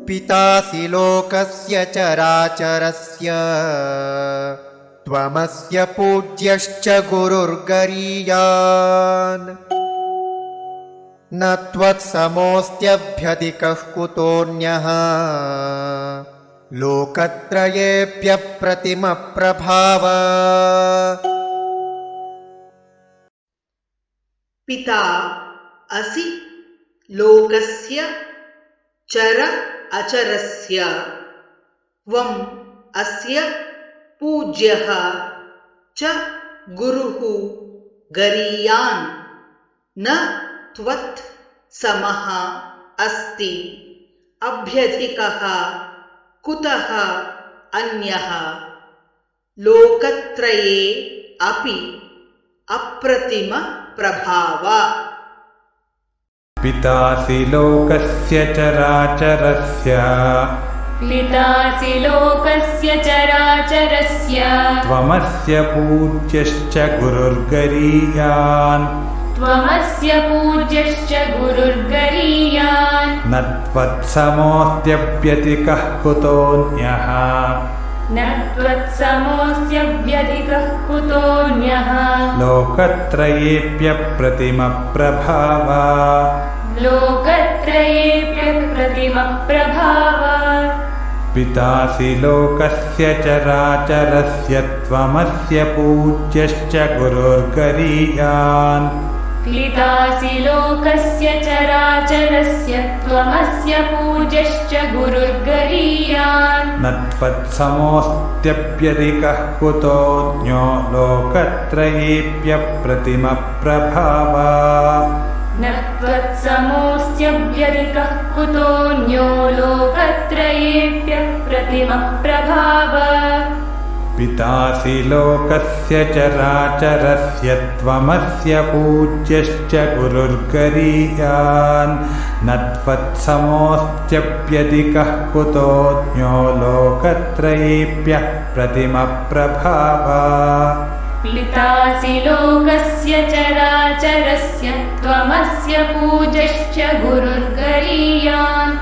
पितासि लोकस्य चराचरस्य त्वमस्य पूज्यश्च गुरुर्गरीयान् न त्वत्समोऽस्त्यभ्यधिकः कुतोऽन्यः लोकत्रयेऽप्यप्रतिमप्रभाव। पिता असि लोकस्य चर अचरस्य त्वम् अस्य पूज्यः च गुरुः गरीयान् न त्वत् समः अस्ति अभ्यधिकः कुतः अन्यः लोकत्रये अपि अप्रतिम प्रभाव। पितासि लोकस्य चराचरस्य त्वमस्य पूज्यश्च गुरुर्गरीयान् न त्वत्समोऽस्त्यभ्यधिकः कुतोऽन्यः लोकत्रयेऽप्यप्रतिमप्रभाव। पितासि लोकस्य चराचरस्य त्वमस्य पूज्यश्च गुरुर्गरीयान् न त्वत्समोऽस्त्यभ्यधिकः कुतोऽन्यो लोकत्रयेऽप्यप्रतिमप्रभाव। पितासि लोकस्य चराचरस्य त्वमस्य पूज्यश्च गुरुर्गरीयान् न त्वत्समोऽस्त्यभ्यधिकः कुतोऽन्यो लोकत्रयेऽप्यप्रतिमप्रभाव। पितासि लोकस्य चराचरस्य त्वमस्य पूज्यश्च गुरुर्गरीयान्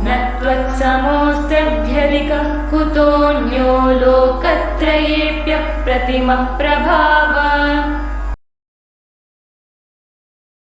न त्वत्समोऽस्त्यभ्यधिकः कुतोऽन्यो लोकत्रयेऽप्यप्रतिमप्रभाव।